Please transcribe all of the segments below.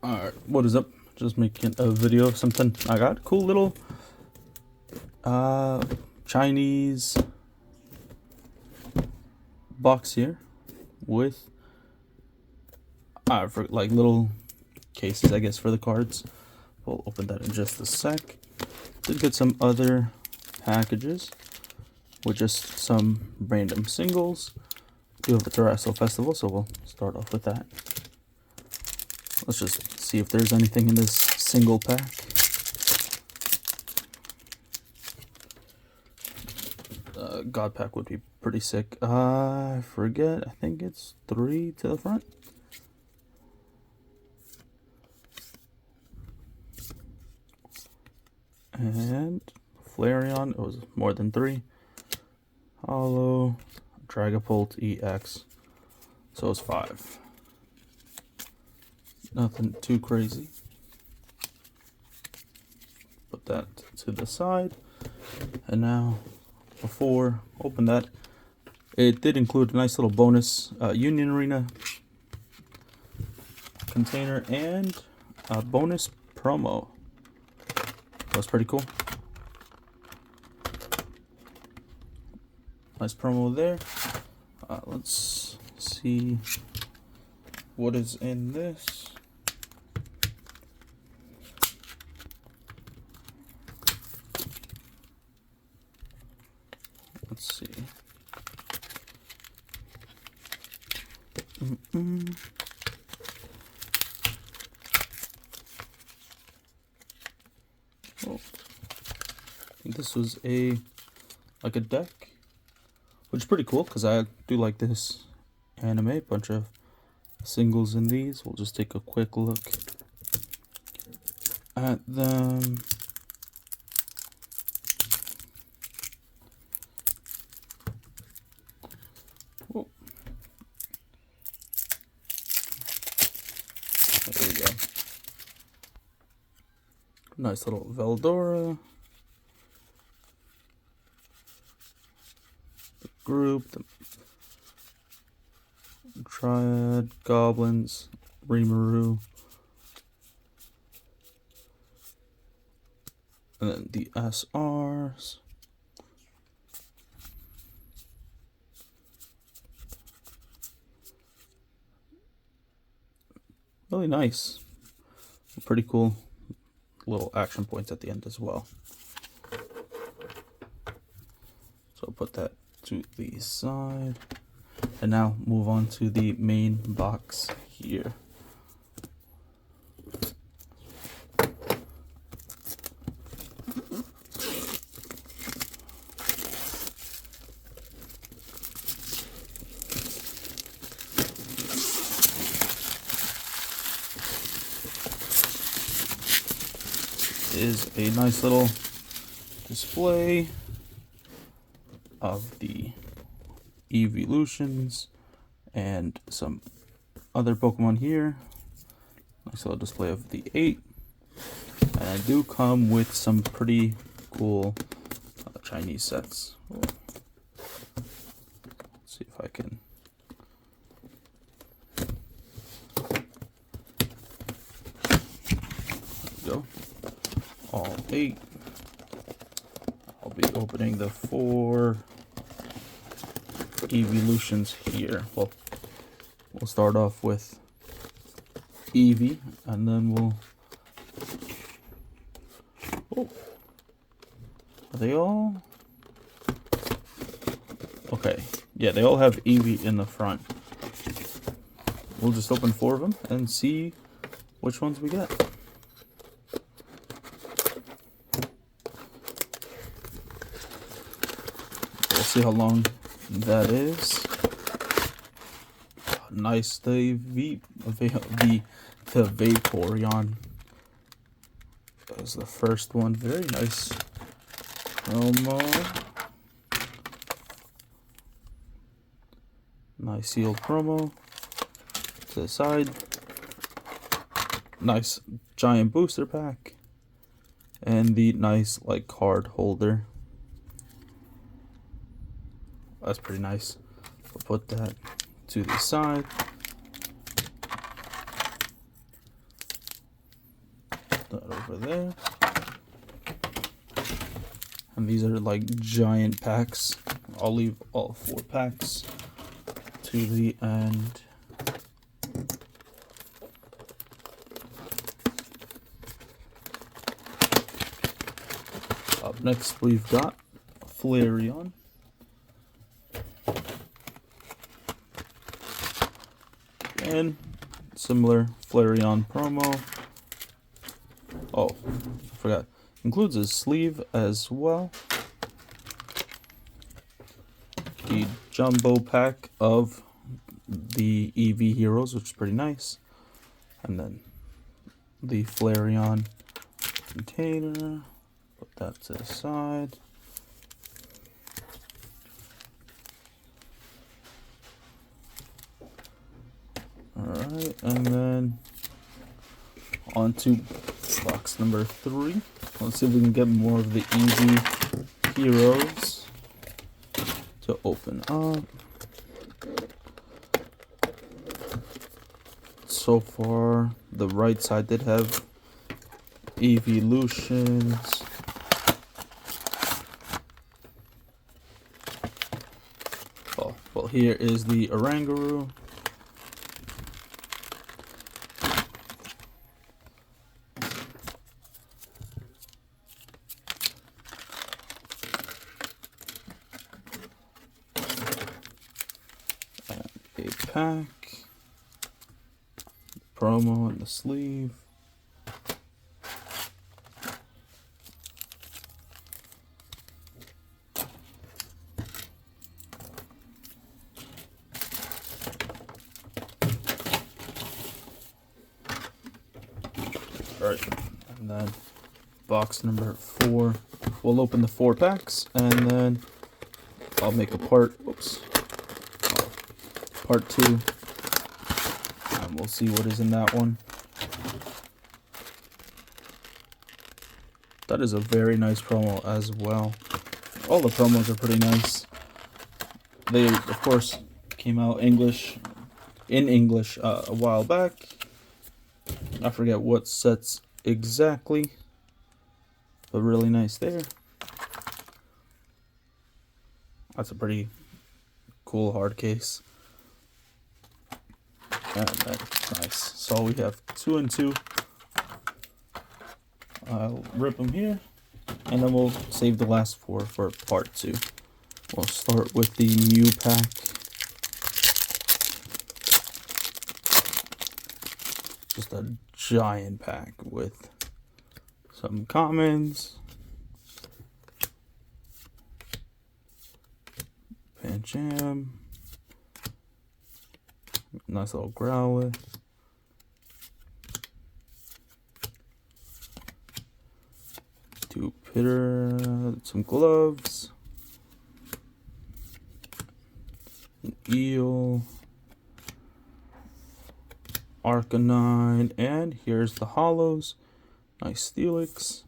Alright, what is up? Just making a video of something I got. Cool little Chinese box here with for like little cases, I guess, for the cards. We'll open that in just a sec. Did get some other packages with just some random singles. Do have the Terrestrial Festival, so we'll start off with that. Let's just see if there's anything in this single pack. God pack would be pretty sick. I forget. I think it's 3 to the front. And Flareon, it was more than 3. Hollow, Dragapult EX, so it's 5. Nothing too crazy. Put that to the side. And now, before open that, it did include a nice little bonus Union Arena container and a bonus promo. That's pretty cool. Nice promo there. Let's see what is in this. Let's see. Oh, I think this was a deck, which is pretty cool because I do like this anime. Bunch of singles in these. We'll just take a quick look at them. Oh. There we go. Nice little Veldora. The group, the Triad, Goblins, Rimuru, and then the SRs. Really nice. Pretty cool little action points at the end as well. So I'll put that to the side. And now move on to the main box here. Is a nice little display of the Eeveelutions and some other Pokemon here. Nice little display of the 8. And I do come with some pretty cool Chinese sets. Let's see if I can. There we go. All 8. I'll be opening the 4 Eeveelutions here. Well, we'll start off with Eevee, and then we'll. Oh, are they all? Okay, yeah, they all have Eevee in the front. We'll just open 4 of them and see which ones we get. We'll see how long that is. Nice, the Vaporeon is the first one. Very nice promo. Nice sealed promo. To the side. Nice giant booster pack. And the nice like card holder. That's pretty nice. We'll put that to the side. that over there. And these are like giant packs. I'll leave all 4 packs to the end. Up next, we've got Flareon. And similar Flareon promo. Oh, I forgot. Includes a sleeve as well. The jumbo pack of the Eevee heroes, which is pretty nice. And then the Flareon container. Put that to the side. Alright, and then on to box number 3. Let's see if we can get more of the Eevee heroes to open up. So far, the right side did have evolutions. Well, here is the Oranguru. And a pack. Promo in the sleeve. Alright, and then box number 4. We'll open the 4 packs and then I'll make a part 2. And we'll see what is in that one. That is a very nice promo as well. All the promos are pretty nice. They, of course, came out in English a while back. I forget what sets exactly, but really nice there. That's a pretty cool hard case. And that's nice. So we have 2 and 2. I'll rip them here, and then we'll save the last 4 for part 2. We'll start with the Mew pack. Just a giant pack with some commons, Pancham, nice little Growlithe, Jupiter, some gloves, an eel, Arcanine, and here's the hollows. Nice Steelix,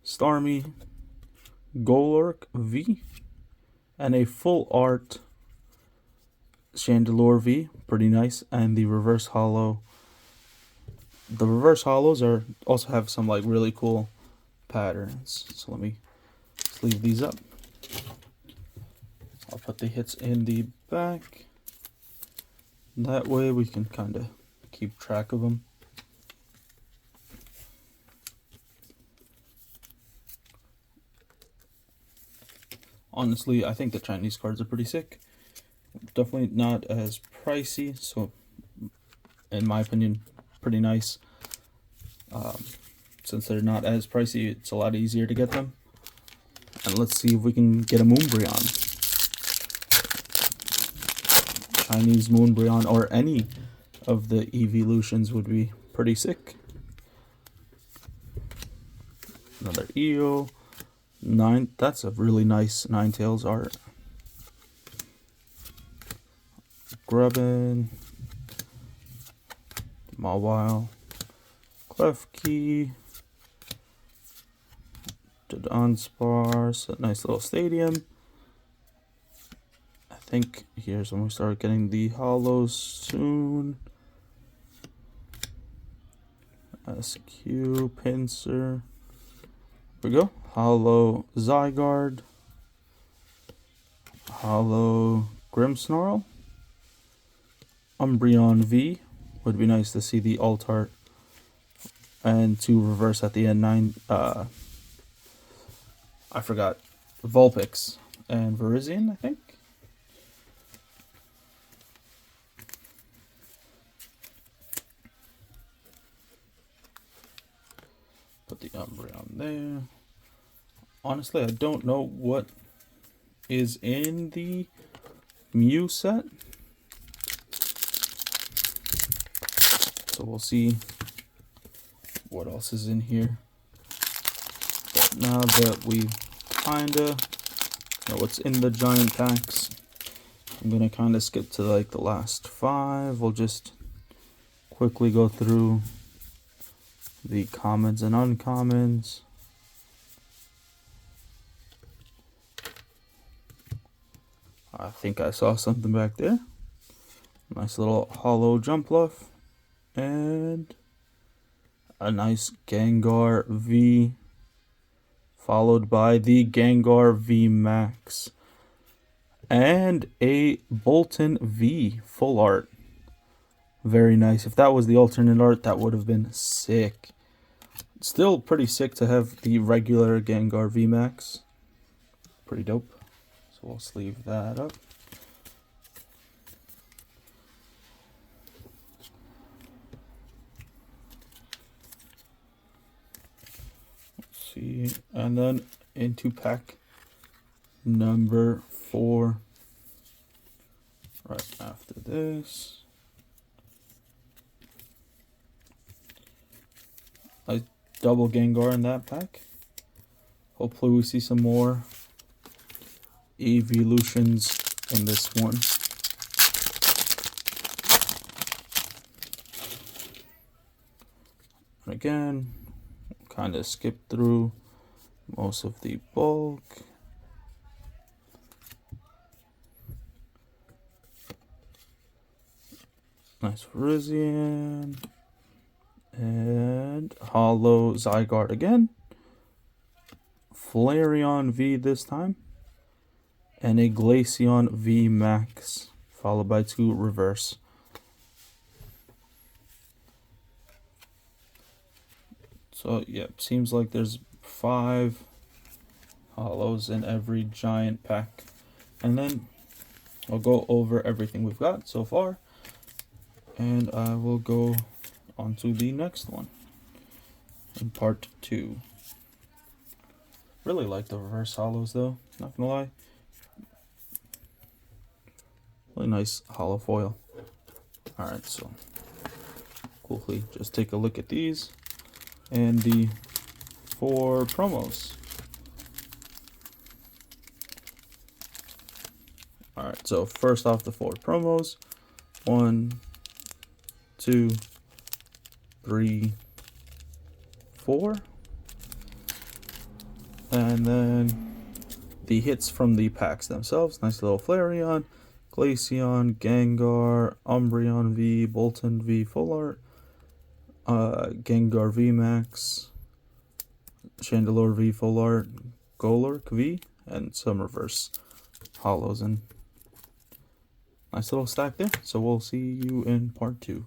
Starmie, Golurk V, and a full art Chandelure V, pretty nice. And the reverse hollow. The reverse hollows are also have some like really cool patterns. So let me sleeve these up. I'll put the hits in the back. That way we can kind of keep track of them. Honestly, I think the Chinese cards are pretty sick. Definitely not as pricey, so in my opinion, pretty nice. Since they're not as pricey, it's a lot easier to get them. And let's see if we can get a Moonbreon. Chinese Moonbreon or any of the evolutions would be pretty sick. Another EO. That's a really nice Ninetales art. Grubbin, Mawile, Klefki, Dunsparce, a nice little stadium. I think here's when we start getting the hollows soon. SQ, Pincer. Here we go. Hollow Zygarde. Hollow Grimmsnarl. Umbreon V. Would be nice to see the alt art. And to reverse at the end, I forgot. Vulpix and Virizion, I think. Put the Umbreon there. Honestly, I don't know what is in the Mew set. So we'll see what else is in here. But now that we kinda know what's in the giant packs, I'm gonna kinda skip to like the last 5. We'll just quickly go through the commons and uncommons. I think I saw something back there. Nice little hollow Jumpluff. And a nice Gengar V, followed by the Gengar V Max. And a Bolton V full art. Very nice. If that was the alternate art, that would have been sick. Still pretty sick to have the regular Gengar V Max. Pretty dope. So we'll sleeve that up. Let's see. And then into pack number 4. Right after this. A double Gengar in that pack. Hopefully we see some more evolutions in this one. And again, kind of skip through most of the bulk. Nice Virizion. And Hollow Zygarde again. Flareon V this time. And a Glaceon V Max, followed by 2 reverse. So yeah, seems like there's 5 hollows in every giant pack. And then I'll go over everything we've got so far. And I will go on to the next one in part 2. Really like the reverse hollows though, not gonna lie. Really nice hollow foil. Alright, so quickly just take a look at these and the 4 promos. Alright, so first off the 4 promos. 1, 2, 3, 4. And then the hits from the packs themselves. Nice little Flareon, Glaceon, Gengar, Umbreon V, Bolton V full art, Gengar V Max, Chandelure V full art, Golurk V, and some reverse hollows. And nice little stack there. So we'll see you in part 2.